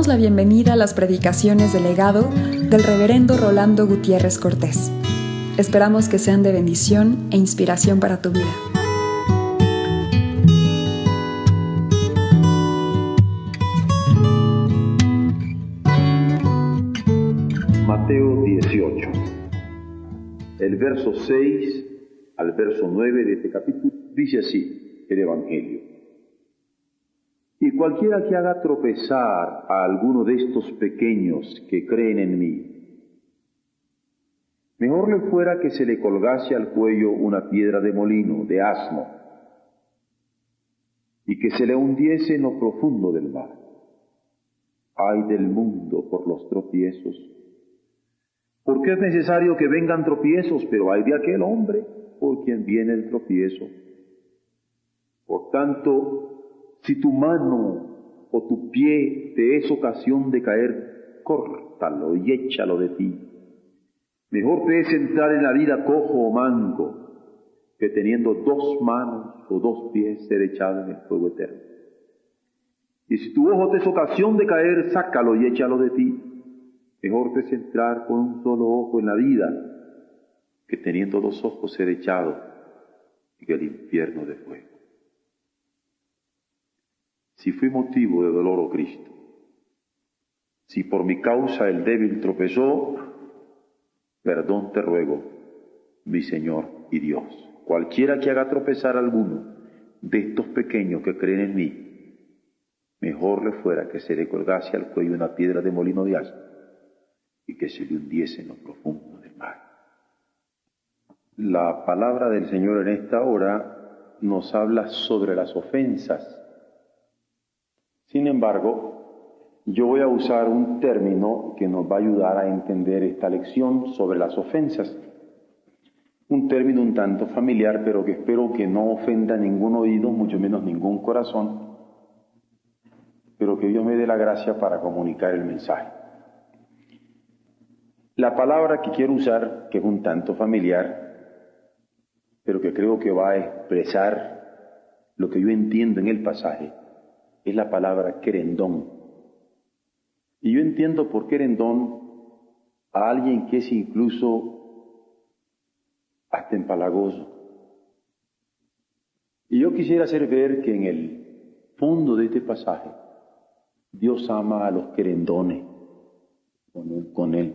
damos la bienvenida a las predicaciones del legado del reverendo Rolando Gutiérrez Cortés. Esperamos que sean de bendición e inspiración para tu vida. Mateo 18. El verso 6 al verso 9 de este capítulo dice así el Evangelio. Y cualquiera que haga tropezar a alguno de estos pequeños que creen en mí, mejor le fuera que se le colgase al cuello una piedra de molino, de asno, y que se le hundiese en lo profundo del mar. Ay del mundo por los tropiezos, porque es necesario que vengan tropiezos, pero ay de aquel hombre por quien viene el tropiezo. Por tanto, si tu mano o tu pie te es ocasión de caer, córtalo y échalo de ti. Mejor te es entrar en la vida cojo o manco, que teniendo 2 manos o 2 pies ser echado en el fuego eterno. Y si tu ojo te es ocasión de caer, sácalo y échalo de ti. Mejor te es entrar con un solo ojo en la vida, que teniendo 2 ojos ser echado en el infierno de fuego. Si fui motivo de dolor, oh Cristo, si por mi causa el débil tropezó, perdón te ruego, mi Señor y Dios. Cualquiera que haga tropezar a alguno de estos pequeños que creen en mí, mejor le fuera que se le colgase al cuello una piedra de molino de asno y que se le hundiese en lo profundo del mar. La palabra del Señor en esta hora nos habla sobre las ofensas. Sin embargo, yo voy a usar un término que nos va a ayudar a entender esta lección sobre las ofensas. Un término un tanto familiar, pero que espero que no ofenda ningún oído, mucho menos ningún corazón, pero que Dios me dé la gracia para comunicar el mensaje. La palabra que quiero usar, que es un tanto familiar, pero que creo que va a expresar lo que yo entiendo en el pasaje, es la palabra querendón. Y yo entiendo por querendón a alguien que es incluso hasta empalagoso. Y yo quisiera hacer ver que en el fondo de este pasaje Dios ama a los querendones con él.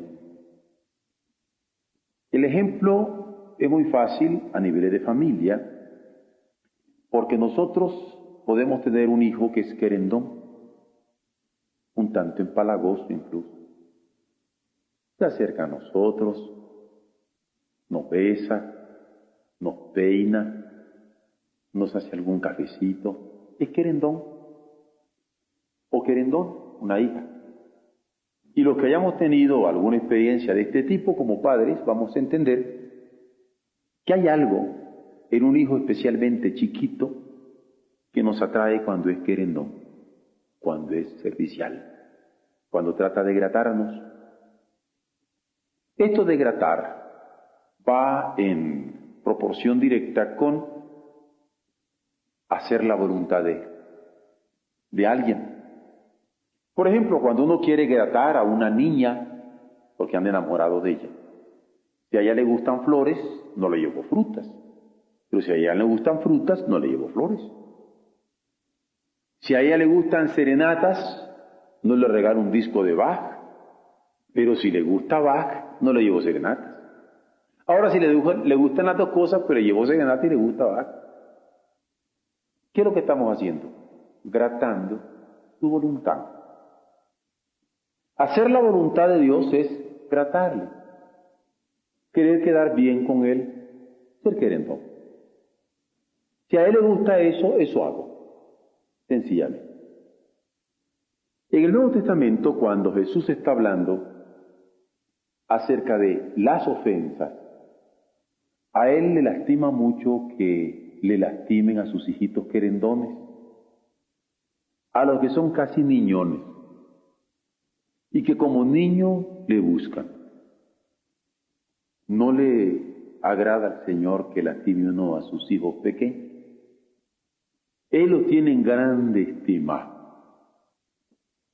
El ejemplo es muy fácil a nivel de familia, porque nosotros podemos tener un hijo que es querendón, un tanto empalagoso incluso. Se acerca a nosotros, nos besa, nos peina, nos hace algún cafecito. Es querendón o querendón, una hija. Y los que hayamos tenido alguna experiencia de este tipo como padres, vamos a entender que hay algo en un hijo especialmente chiquito que nos atrae cuando es querendón, cuando es servicial, cuando trata de gratarnos. Esto de gratar va en proporción directa con hacer la voluntad de alguien. Por ejemplo, cuando uno quiere gratar a una niña porque anda enamorado de ella. Si a ella le gustan flores, no le llevo frutas. Pero si a ella le gustan frutas, no le llevo flores. Si a ella le gustan serenatas, no le regalo un disco de Bach, pero si le gusta Bach, no le llevo serenatas. Ahora, si le gustan las dos cosas, pero le llevo serenata y le gusta Bach, ¿qué es lo que estamos haciendo? Gratando su voluntad. Hacer la voluntad de Dios es gratarle, querer quedar bien con Él, ser querendón. Si a Él le gusta eso, eso hago. Sencillamente. En el Nuevo Testamento, cuando Jesús está hablando acerca de las ofensas, a Él le lastima mucho que le lastimen a sus hijitos querendones, a los que son casi niñones, y que como niño le buscan. No le agrada al Señor que lastime uno a sus hijos pequeños. Él los tiene en grande estima.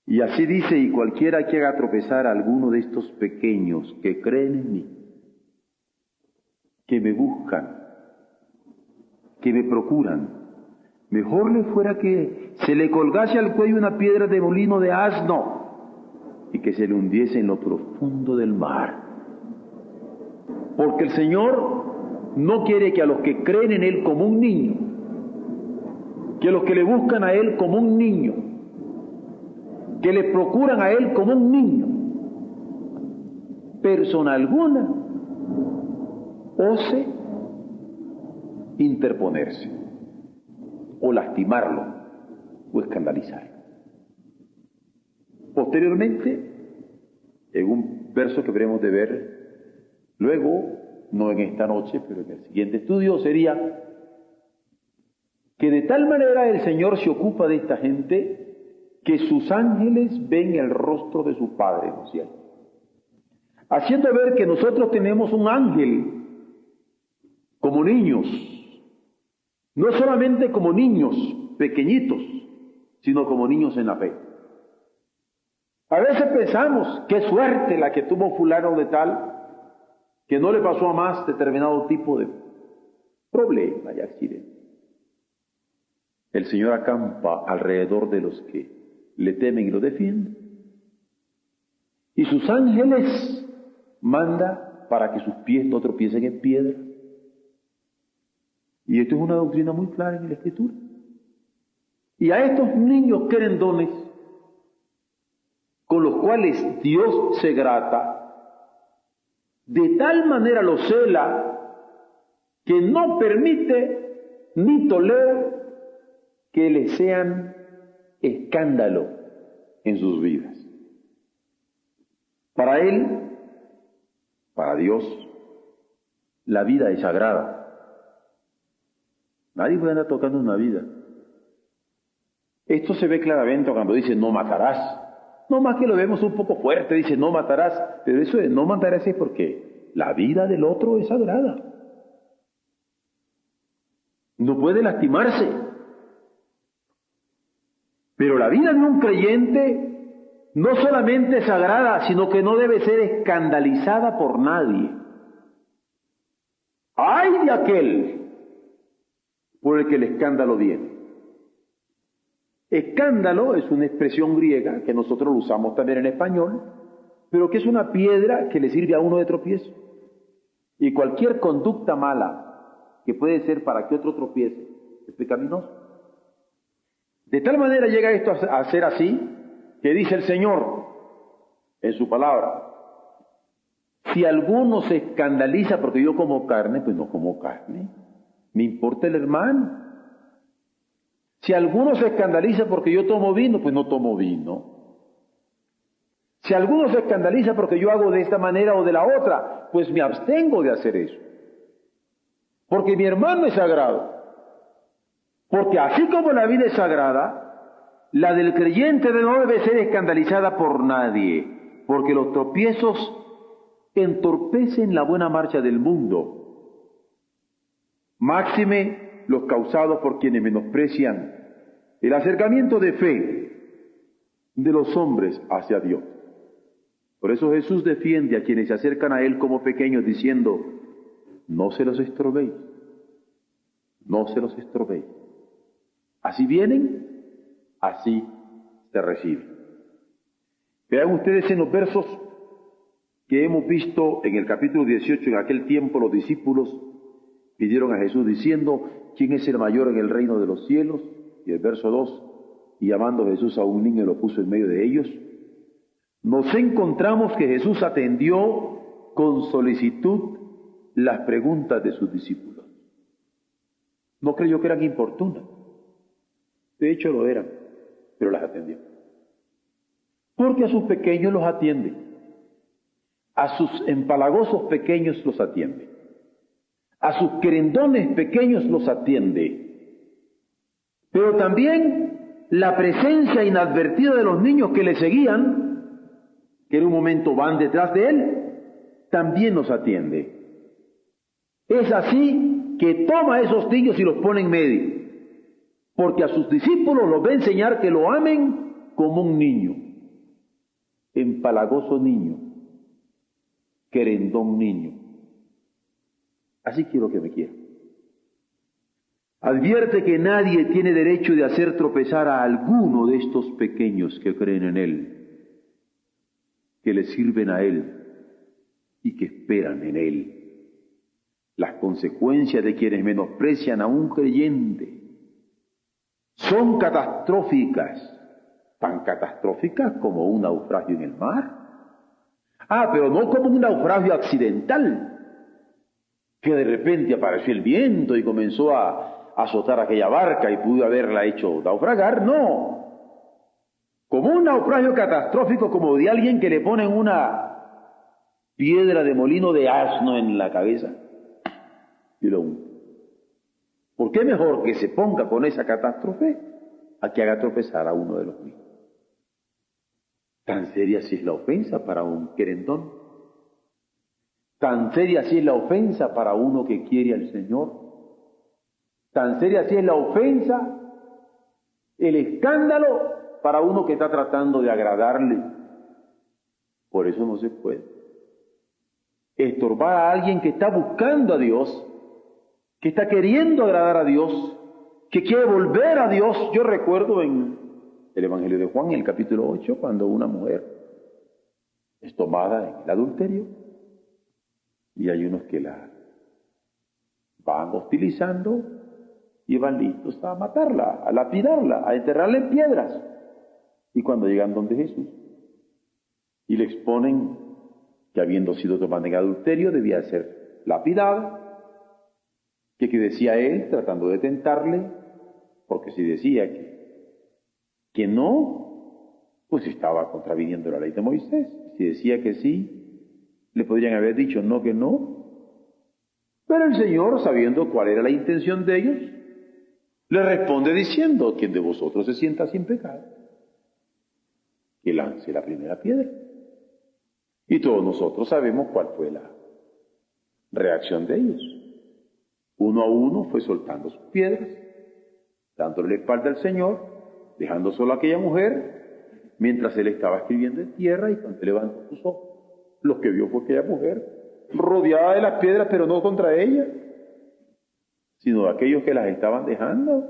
Y así dice, y cualquiera que haga tropezar a alguno de estos pequeños que creen en mí, que me buscan, que me procuran, mejor le fuera que se le colgase al cuello una piedra de molino de asno y que se le hundiese en lo profundo del mar. Porque el Señor no quiere que a los que creen en Él como un niño, que a los que le buscan a Él como un niño, que le procuran a Él como un niño, persona alguna ose interponerse, o lastimarlo, o escandalizarlo. Posteriormente, en un verso que veremos de ver luego, no en esta noche, pero en el siguiente estudio, sería que de tal manera el Señor se ocupa de esta gente que sus ángeles ven el rostro de su Padre en los cielos, haciendo ver que nosotros tenemos un ángel como niños, no solamente como niños pequeñitos, sino como niños en la fe. A veces pensamos, qué suerte la que tuvo fulano de tal, que no le pasó a más determinado tipo de problema y accidente. El Señor acampa alrededor de los que le temen y lo defienden, y sus ángeles manda para que sus pies no tropiecen en piedra. Y esto es una doctrina muy clara en la Escritura. Y a estos niños querendones, con los cuales Dios se grata, de tal manera los cela que no permite ni tolera que les sean escándalo en sus vidas. Para Él, para Dios, la vida es sagrada. Nadie puede andar tocando una vida. Esto se ve claramente cuando dice no matarás. No más que lo vemos un poco fuerte, dice no matarás, pero eso de no matarás es porque la vida del otro es sagrada. No puede lastimarse. Pero la vida de un creyente no solamente es sagrada, sino que no debe ser escandalizada por nadie. ¡Ay de aquel por el que el escándalo viene! Escándalo es una expresión griega que nosotros lo usamos también en español, pero que es una piedra que le sirve a uno de tropiezo. Y cualquier conducta mala que puede ser para que otro tropiece es pecaminoso. De tal manera llega esto a ser así, que dice el Señor en su palabra: si alguno se escandaliza porque yo como carne, pues no como carne, me importa el hermano. Si alguno se escandaliza porque yo tomo vino, pues no tomo vino. Si alguno se escandaliza porque yo hago de esta manera o de la otra, pues me abstengo de hacer eso. Porque mi hermano es sagrado. Porque así como la vida es sagrada, la del creyente no debe ser escandalizada por nadie, porque los tropiezos entorpecen la buena marcha del mundo. Máxime los causados por quienes menosprecian el acercamiento de fe de los hombres hacia Dios. Por eso Jesús defiende a quienes se acercan a Él como pequeños, diciendo: no se los estrobéis, no se los estrobéis. Así vienen, así se reciben. Vean ustedes en los versos que hemos visto en el capítulo 18, en aquel tiempo los discípulos pidieron a Jesús diciendo: ¿quién es el mayor en el reino de los cielos? Y el verso 2, y llamando Jesús a un niño lo puso en medio de ellos. Nos encontramos que Jesús atendió con solicitud las preguntas de sus discípulos. No creyó que eran importunas. De hecho lo eran, pero las atendió. Porque a sus pequeños los atiende. A sus empalagosos pequeños los atiende. A sus querendones pequeños los atiende. Pero también la presencia inadvertida de los niños que le seguían, que en un momento van detrás de él, también los atiende. Es así que toma a esos niños y los pone en medio, porque a sus discípulos los va a enseñar que lo amen como un niño. empalagoso niño, querendón niño. Así quiero que me quiera. Advierte que nadie tiene derecho de hacer tropezar a alguno de estos pequeños que creen en Él, que le sirven a Él y que esperan en Él. Las consecuencias de quienes menosprecian a un creyente son catastróficas, tan catastróficas como un naufragio en el mar. Pero no como un naufragio accidental, que de repente apareció el viento y comenzó a azotar aquella barca y pudo haberla hecho naufragar, no. Como un naufragio catastrófico, como de alguien que le ponen una piedra de molino de asno en la cabeza y lo hunde. ¿Por qué mejor que se ponga con esa catástrofe a que haga tropezar a uno de los míos? Tan seria si es la ofensa para un querendón, tan seria si es la ofensa para uno que quiere al Señor, tan seria si es la ofensa, el escándalo para uno que está tratando de agradarle. Por eso no se puede estorbar a alguien que está buscando a Dios, que está queriendo agradar a Dios, que quiere volver a Dios. Yo recuerdo en el Evangelio de Juan, en el capítulo 8, cuando una mujer es tomada en el adulterio y hay unos que la van hostilizando y van listos a matarla, a lapidarla, a enterrarla en piedras. Y cuando llegan donde Jesús y le exponen que habiendo sido tomada en adulterio debía ser lapidada, que decía él tratando de tentarle, porque si decía que no, pues estaba contraviniendo la ley de Moisés. Si decía que sí, le podrían haber dicho no, que no. Pero el Señor, sabiendo cuál era la intención de ellos, le responde diciendo: quien de vosotros se sienta sin pecado, que lance la primera piedra. Y todos nosotros sabemos cuál fue la reacción de ellos. Uno a uno fue soltando sus piedras, dándole la espalda al Señor, dejando solo a aquella mujer, mientras él estaba escribiendo en tierra. Y cuando él levantó sus ojos, lo que vio fue aquella mujer rodeada de las piedras, pero no contra ella, sino de aquellos que las estaban dejando.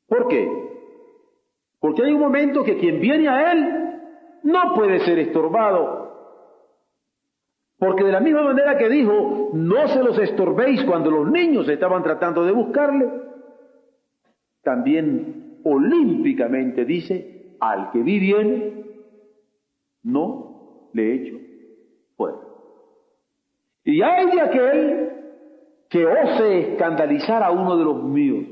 ¿Por qué? Porque hay un momento que quien viene a él no puede ser estorbado. Porque de la misma manera que dijo, no se los estorbéis cuando los niños estaban tratando de buscarle, también olímpicamente dice, al que vi viene, no le echo fuera. Y hay de aquel que ose escandalizar a uno de los míos,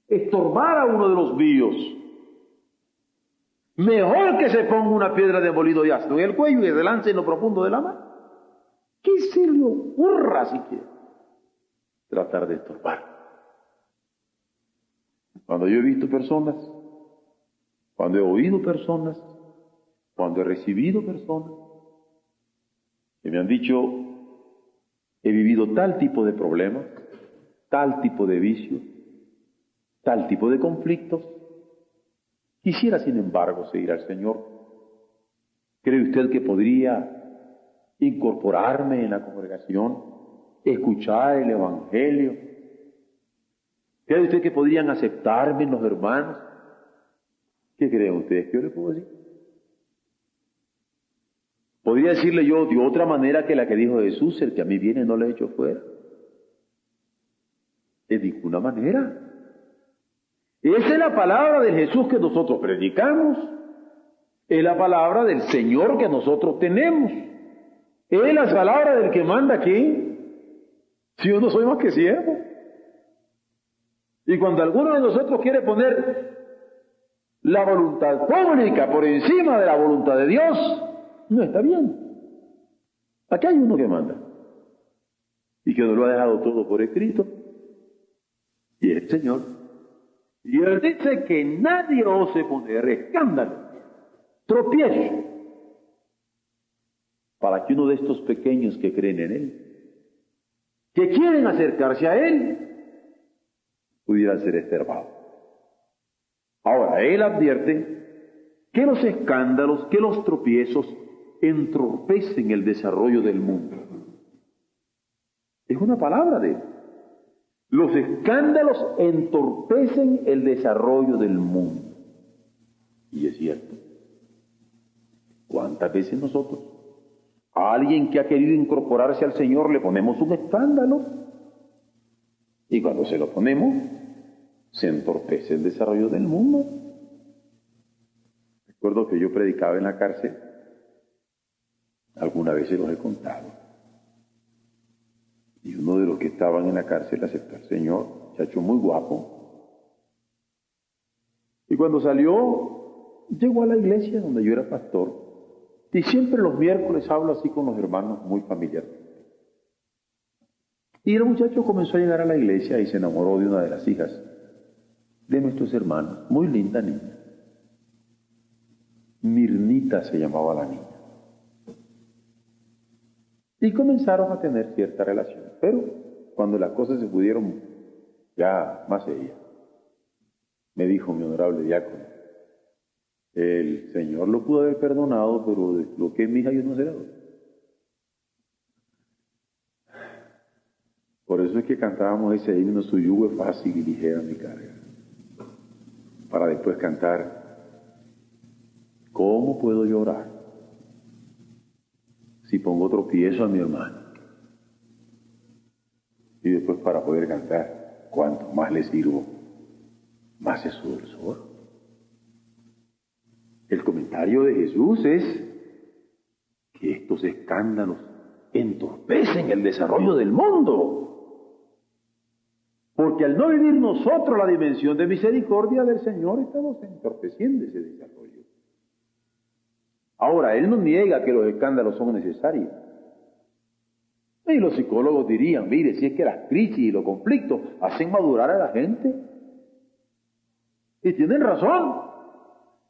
estorbar a uno de los míos. Mejor que se ponga una piedra de molino de asno en el cuello y se lance en lo profundo de la mar. ¿Qué se le ocurra siquiera tratar de estorbar? Cuando yo he visto personas, cuando he oído personas, cuando he recibido personas que me han dicho, he vivido tal tipo de problemas, tal tipo de vicios, tal tipo de conflictos, quisiera, sin embargo, seguir al Señor. ¿Cree usted que podría incorporarme en la congregación, escuchar el Evangelio? ¿Cree usted que podrían aceptarme en los hermanos? ¿Qué creen ustedes que yo le puedo decir? ¿Podría decirle yo de otra manera que la que dijo Jesús, el que a mí viene no le echo fuera? De ninguna manera. Esa es la palabra de Jesús que nosotros predicamos. Es la palabra del Señor que nosotros tenemos. Es la palabra del que manda aquí. Si yo no soy más que siervo. Y cuando alguno de nosotros quiere poner la voluntad pública por encima de la voluntad de Dios, no está bien. Aquí hay uno que manda. Y que nos lo ha dejado todo por escrito. Y es el Señor. Y él dice que nadie ose poner escándalo, tropiezo, para que uno de estos pequeños que creen en él, que quieren acercarse a él, pudiera ser estorbado. Ahora, él advierte que los escándalos, que los tropiezos entorpecen el desarrollo del mundo. Es una palabra de él. Los escándalos entorpecen el desarrollo del mundo. Y es cierto. ¿Cuántas veces nosotros a alguien que ha querido incorporarse al Señor le ponemos un escándalo? Y cuando se lo ponemos, se entorpece el desarrollo del mundo. Recuerdo que yo predicaba en la cárcel, alguna vez se los he contado, y uno de los que estaban en la cárcel aceptó al Señor, muchacho muy guapo, y cuando salió, llegó a la iglesia donde yo era pastor, y siempre los miércoles hablo así con los hermanos muy familiarmente. Y el muchacho comenzó a llegar a la iglesia y se enamoró de una de las hijas de nuestros hermanos, muy linda niña. Mirnita se llamaba la niña. Y comenzaron a tener cierta relación, pero cuando las cosas se pudieron ya más serias, me dijo mi honorable diácono, el Señor lo pudo haber perdonado, pero de lo que es mi hija yo no se la doy. Por eso es que cantábamos ese himno, su yugo es fácil y ligera mi carga. Para después cantar, ¿cómo puedo llorar si pongo tropiezo a mi hermano? Y después para poder cantar, cuanto más le sirvo, más es su dulzor. El comentario de Jesús es que estos escándalos entorpecen el desarrollo del mundo. Porque al no vivir nosotros la dimensión de misericordia del Señor, estamos entorpeciendo ese desarrollo. Ahora, Él no niega que los escándalos son necesarios. Y los psicólogos dirían, mire, si es que las crisis y los conflictos hacen madurar a la gente. Y tienen razón.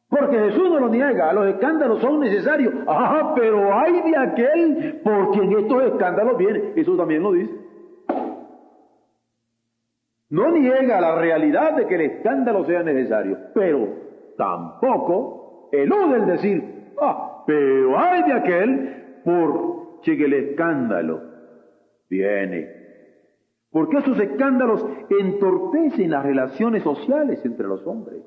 Porque Jesús no lo niega, los escándalos son necesarios. Ah, pero hay de aquel por quien estos escándalos vienen. Eso también lo dice. No niega la realidad de que el escándalo sea necesario, pero tampoco elude el decir, pero hay de aquel por quien el escándalo viene. Porque esos escándalos entorpecen las relaciones sociales entre los hombres.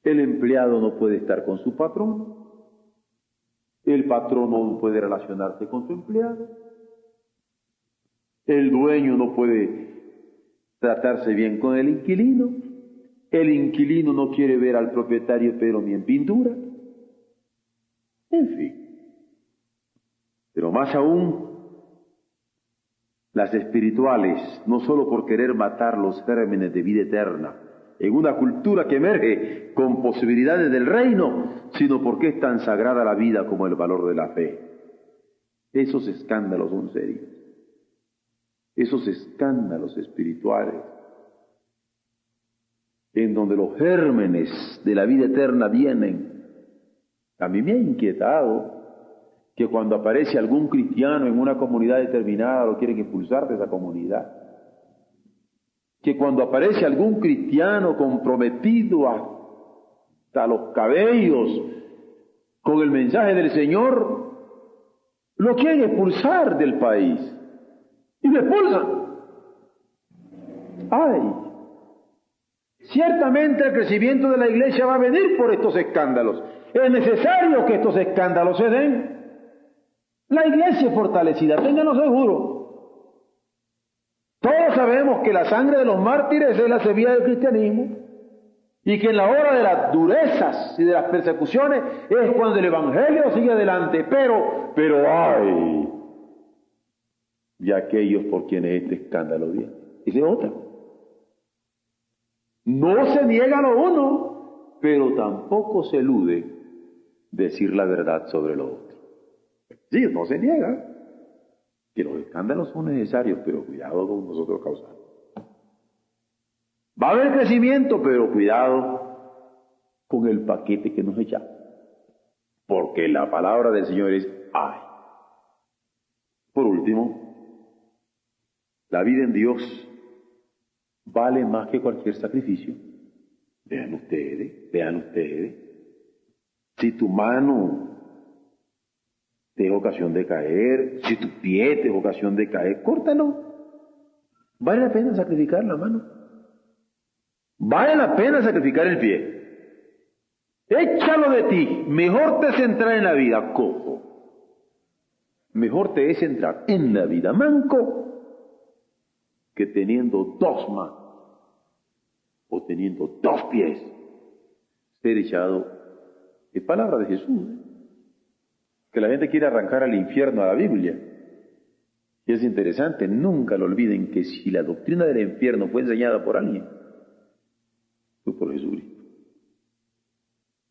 El empleado no puede estar con su patrón, el patrón no puede relacionarse con su empleado, el dueño no puede tratarse bien con el inquilino no quiere ver al propietario pero ni en pintura, en fin. Pero más aún, las espirituales, no solo por querer matar los gérmenes de vida eterna, en una cultura que emerge con posibilidades del reino, sino porque es tan sagrada la vida como el valor de la fe. Esos escándalos son serios. Esos escándalos espirituales, en donde los gérmenes de la vida eterna vienen. A mí me ha inquietado que cuando aparece algún cristiano en una comunidad determinada, lo quieren expulsar de esa comunidad. Que cuando aparece algún cristiano comprometido hasta los cabellos con el mensaje del Señor, lo quieren expulsar del país. Y lo expulsan. ¡Ay! Ciertamente el crecimiento de la iglesia va a venir por estos escándalos. Es necesario que estos escándalos se den. La iglesia es fortalecida, ténganlo seguro. Todos sabemos que la sangre de los mártires es la semilla del cristianismo y que en la hora de las durezas y de las persecuciones es cuando el evangelio sigue adelante. Pero ¡ay! Y aquellos por quienes este escándalo viene. Esa es otra. No se niega lo uno, pero tampoco se elude decir la verdad sobre lo otro. Sí, no se niega que los escándalos son necesarios, pero cuidado con nosotros causarlos. Va a haber crecimiento, pero cuidado con el paquete que nos echamos. Porque la palabra del Señor es ¡ay! Por último, la vida en Dios vale más que cualquier sacrificio. Vean ustedes. Si tu mano te es ocasión de caer, si tu pie te es ocasión de caer, córtalo. ¿Vale la pena sacrificar la mano? ¿Vale la pena sacrificar el pie? Échalo de ti. Mejor te es entrar en la vida cojo. Mejor te es entrar en la vida manco que teniendo dos manos o teniendo dos pies ser echado. Es palabra de Jesús, que la gente quiere arrancar al infierno a la Biblia. Y es interesante, nunca lo olviden, que si la doctrina del infierno fue enseñada por alguien, fue por Jesucristo.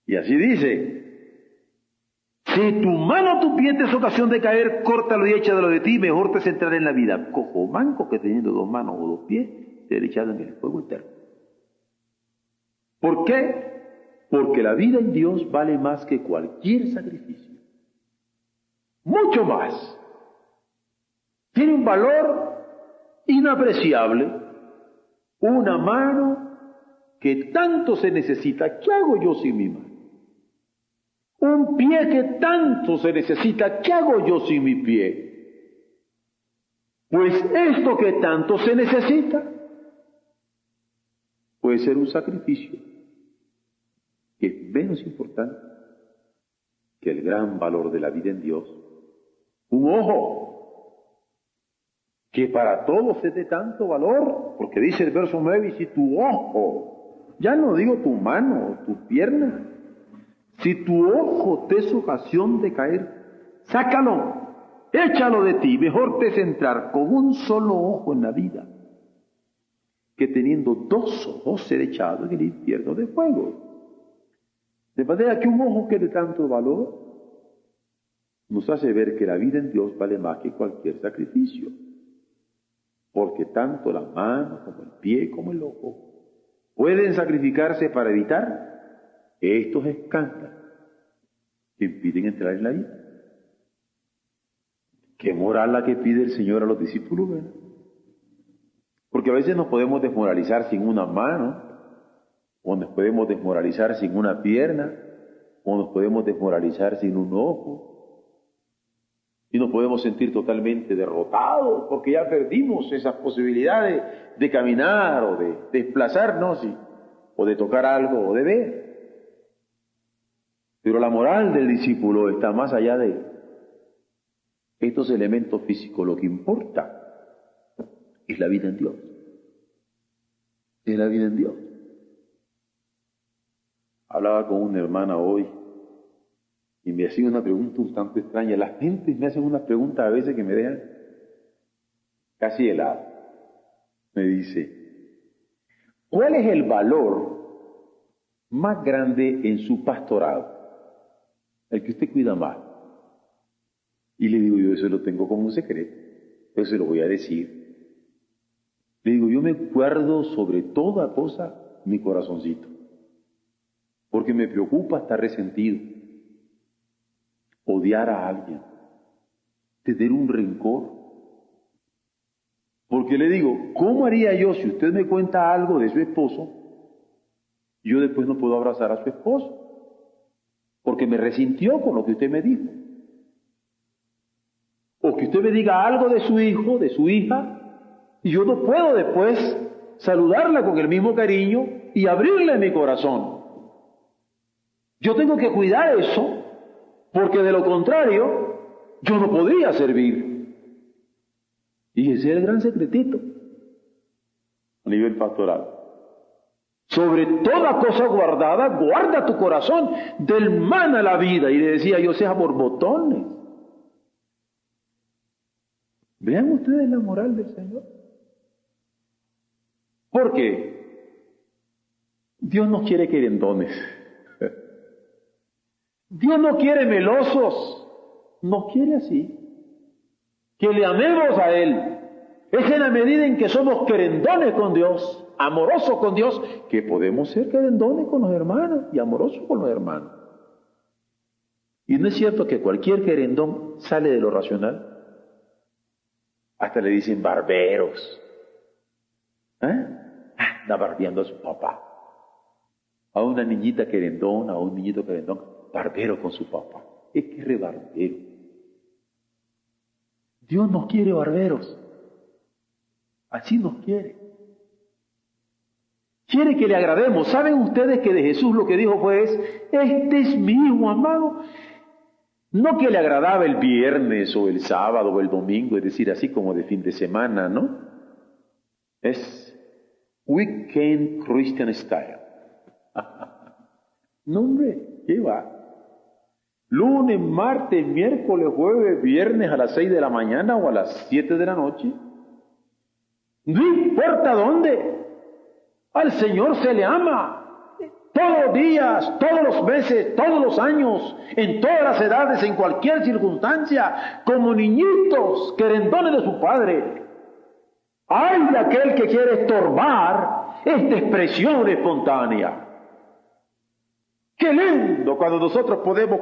Y así dice: si tu mano o tu pie te es ocasión de caer, córtalo y échalo de ti, mejor te es entrar en la vida cojo o manco que teniendo dos manos o dos pies ser echado en el fuego eterno. ¿Por qué? Porque la vida en Dios vale más que cualquier sacrificio. Mucho más. Tiene un valor inapreciable. Una mano que tanto se necesita. ¿Qué hago yo sin mi mano? Un pie que tanto se necesita. ¿Qué hago yo sin mi pie? Pues esto que tanto se necesita puede ser un sacrificio que es menos importante que el gran valor de la vida en Dios. Un ojo, que para todos es de tanto valor, porque dice el verso 9, y si tu ojo, ya no digo tu mano o tu pierna, si tu ojo te es ocasión de caer, sácalo, échalo de ti, mejor te es entrar con un solo ojo en la vida, que teniendo dos ojos ser echado en el infierno de fuego. De manera que un ojo que de tanto valor nos hace ver que la vida en Dios vale más que cualquier sacrificio. Porque tanto la mano como el pie como el ojo pueden sacrificarse para evitar estos escándalos que impiden entrar en la vida. ¿Qué moral la que pide el Señor a los discípulos? ¿Verdad? Porque a veces nos podemos desmoralizar sin una mano, o nos podemos desmoralizar sin una pierna, o nos podemos desmoralizar sin un ojo, y nos podemos sentir totalmente derrotados porque ya perdimos esas posibilidades de caminar o de desplazarnos o de tocar algo o de ver. Pero la moral del discípulo está más allá de estos elementos físicos. Lo que importa es la vida en Dios. Es la vida en Dios. Hablaba con una hermana hoy y me hacía una pregunta un tanto extraña. La gente me hace unas preguntas a veces que me dejan casi helado. Me dice: ¿cuál es el valor más grande en su pastorado? El que usted cuida más. Y le digo yo, eso lo tengo como un secreto, eso se lo voy a decir. Le digo, yo me guardo sobre toda cosa mi corazoncito, porque me preocupa estar resentido, odiar a alguien, tener un rencor. Porque le digo, ¿cómo haría yo si usted me cuenta algo de su esposo? Yo después no puedo abrazar a su esposo, porque me resintió con lo que usted me dijo. O que usted me diga algo de su hijo, de su hija, y yo no puedo después saludarla con el mismo cariño y abrirle mi corazón. Yo tengo que cuidar eso, porque de lo contrario, yo no podría servir. Y ese es el gran secretito a nivel pastoral. Sobre toda cosa guardada, guarda tu corazón, del mana la vida. Y le decía yo, sea borbotones. Vean ustedes la moral del Señor. Porque Dios no quiere querendones. Dios no quiere melosos. No quiere así. Que le amemos a Él. Es en la medida en que somos querendones con Dios, amorosos con Dios, que podemos ser querendones con los hermanos y amorosos con los hermanos. Y no es cierto que cualquier querendón sale de lo racional. Hasta le dicen barberos. Anda barbeando a su papá. a una niñita querendona, a un niñito querendón, barbero con su papá. Es que es barbero. Dios nos quiere barberos. Así nos quiere. Quiere que le agrademos. ¿Saben ustedes que de Jesús lo que dijo fue este es mi hijo amado? No que le agradaba el viernes o el sábado o el domingo, es decir, así como de fin de semana, ¿no? Es Weekend Christian Style. No, hombre, ¿qué va? Lunes, martes, miércoles, jueves, viernes a las 6 de la mañana o a las 7 de la noche. No importa dónde. Al Señor se le ama. Todos los días, todos los meses, todos los años, en todas las edades, en cualquier circunstancia, como niñitos querendones de su Padre. Ay de aquel que quiere estorbar esta expresión espontánea. Qué lindo cuando nosotros podemos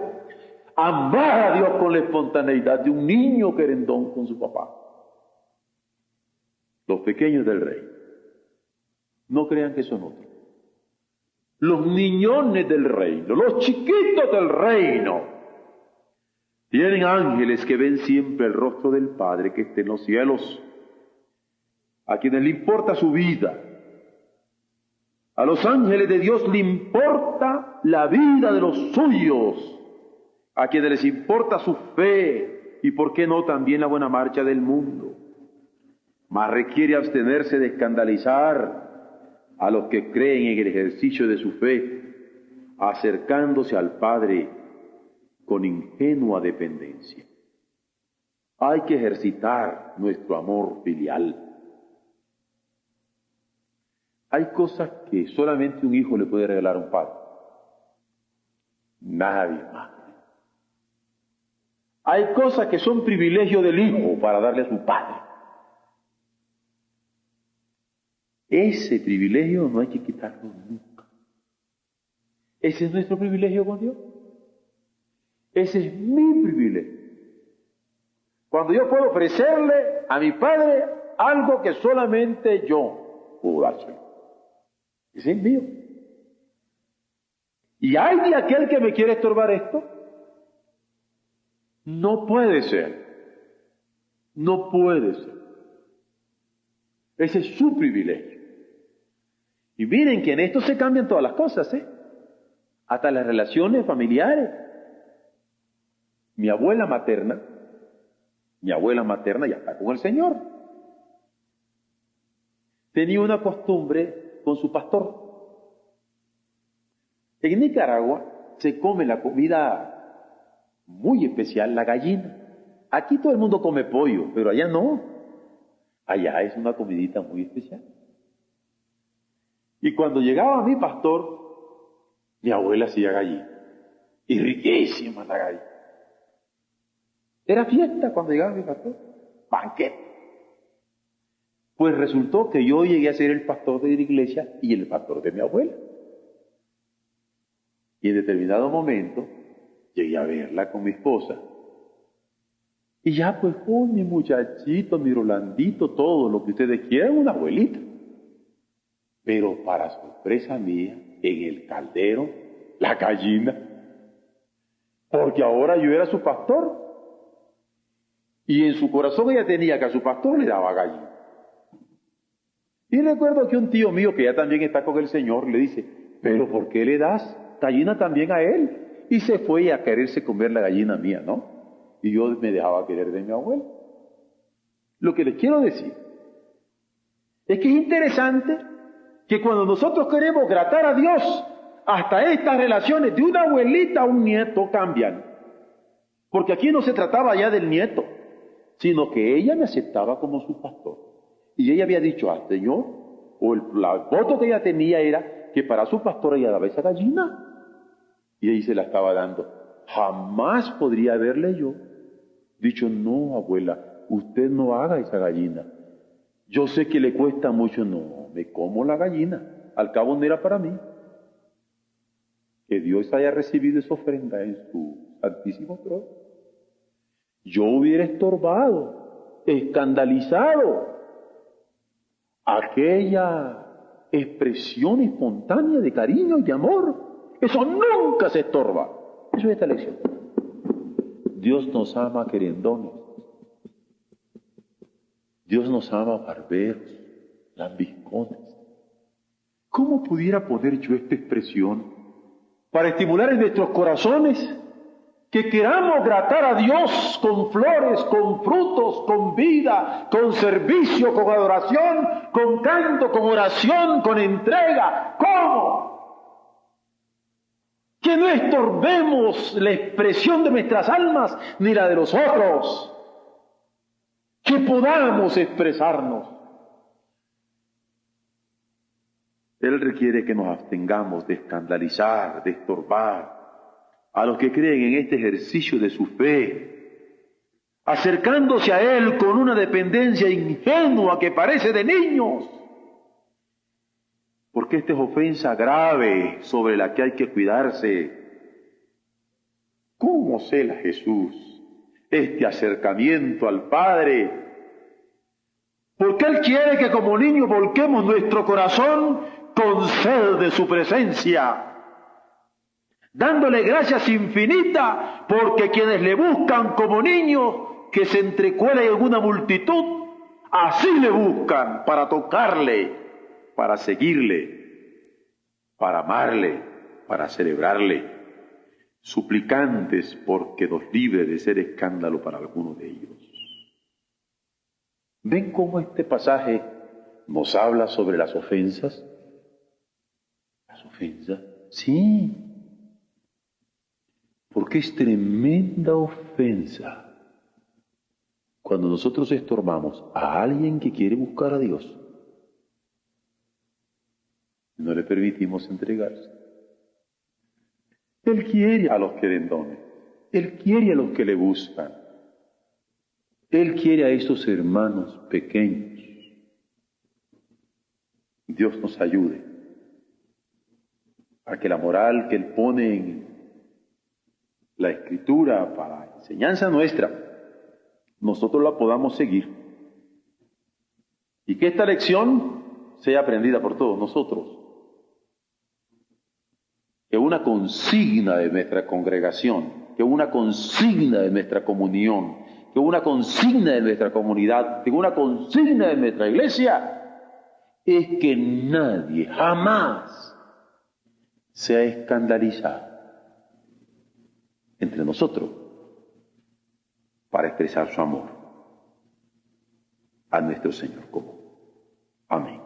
amar a Dios con la espontaneidad de un niño querendón con su papá. Los pequeños del rey. No crean que son otros. Los niñones del reino, los chiquitos del reino, tienen ángeles que ven siempre el rostro del Padre que está en los cielos, a quienes le importa su vida. A los ángeles de Dios le importa la vida de los suyos, a quienes les importa su fe y, por qué no, también la buena marcha del mundo. Mas requiere abstenerse de escandalizar a los que creen en el ejercicio de su fe, acercándose al Padre con ingenua dependencia. Hay que ejercitar nuestro amor filial. Hay cosas que solamente un hijo le puede regalar a un padre. Nadie más. Hay cosas que son privilegio del hijo para darle a su padre. Ese privilegio no hay que quitarlo nunca. Ese es nuestro privilegio con Dios. Ese es mi privilegio. Cuando yo puedo ofrecerle a mi Padre algo que solamente yo puedo hacer. Ese es mío. Y hay de aquel que me quiere estorbar esto. No puede ser. No puede ser. Ese es su privilegio. Y miren que en esto se cambian todas las cosas, hasta las relaciones familiares. Mi abuela materna ya está con el Señor. Tenía una costumbre con su pastor. En Nicaragua se come la comida muy especial, la gallina. Aquí todo el mundo come pollo, pero allá no. Allá es una comidita muy especial. Y cuando llegaba mi pastor, mi abuela hacía gallina. Y riquísima la gallina. Era fiesta cuando llegaba mi pastor. Banquete. Pues resultó que yo llegué a ser el pastor de la iglesia y el pastor de mi abuela. Y en determinado momento llegué a verla con mi esposa. Y ya pues, mi muchachito, mi Rolandito, todo lo que ustedes quieran, una abuelita. Pero para sorpresa mía, en el caldero, la gallina. Porque ahora yo era su pastor. Y en su corazón ella tenía que a su pastor le daba gallina. Y recuerdo que un tío mío, que ya también está con el Señor, le dice, ¿pero por qué le das gallina también a él? Y se fue a quererse comer la gallina mía, ¿no? Y yo me dejaba querer de mi abuelo. Lo que les quiero decir es que es interesante que cuando nosotros queremos gratar a Dios, hasta estas relaciones de una abuelita a un nieto cambian. Porque aquí no se trataba ya del nieto, sino que ella me aceptaba como su pastor. Y ella había dicho al Señor, o el voto que ella tenía era que para su pastor ella daba esa gallina. Y ahí se la estaba dando. Jamás podría haberle yo dicho, no, abuela, usted no haga esa gallina. Yo sé que le cuesta mucho, no, me como la gallina. Al cabo no era para mí. Que Dios haya recibido esa ofrenda en su santísimo trono. Yo hubiera estorbado, escandalizado aquella expresión espontánea de cariño y de amor. Eso nunca se estorba. Eso es esta lección. Dios nos ama querendones. Dios nos ama barberos, lambiscones. ¿Cómo pudiera poner yo esta expresión para estimular en nuestros corazones que queramos gratar a Dios con flores, con frutos, con vida, con servicio, con adoración, con canto, con oración, con entrega? ¿Cómo? Que no estorbemos la expresión de nuestras almas ni la de los otros. Que podamos expresarnos. Él requiere que nos abstengamos de escandalizar, de estorbar a los que creen en este ejercicio de su fe, acercándose a Él con una dependencia ingenua que parece de niños, porque esta es ofensa grave sobre la que hay que cuidarse. ¿Cómo cela Jesús este acercamiento al Padre? Porque Él quiere que como niños volquemos nuestro corazón con sed de su presencia, dándole gracias infinitas, porque quienes le buscan como niños que se entrecuela en alguna multitud, así le buscan para tocarle, para seguirle, para amarle, para celebrarle, suplicantes porque nos libre de ser escándalo para alguno de ellos. ¿Ven cómo este pasaje nos habla sobre las ofensas? ¿Las ofensas? Sí. Porque es tremenda ofensa cuando nosotros estorbamos a alguien que quiere buscar a Dios. No le permitimos entregarse. Él quiere a los querendones. Él quiere a los que le buscan. Él quiere a esos hermanos pequeños. Dios nos ayude a que la moral que Él pone en la Escritura para enseñanza nuestra, nosotros la podamos seguir. Y que esta lección sea aprendida por todos nosotros. Que una consigna de nuestra congregación, que una consigna de nuestra comunión, que una consigna de nuestra comunidad, que una consigna de nuestra iglesia, es que nadie jamás sea escandalizado entre nosotros para expresar su amor a nuestro Señor común. Amén.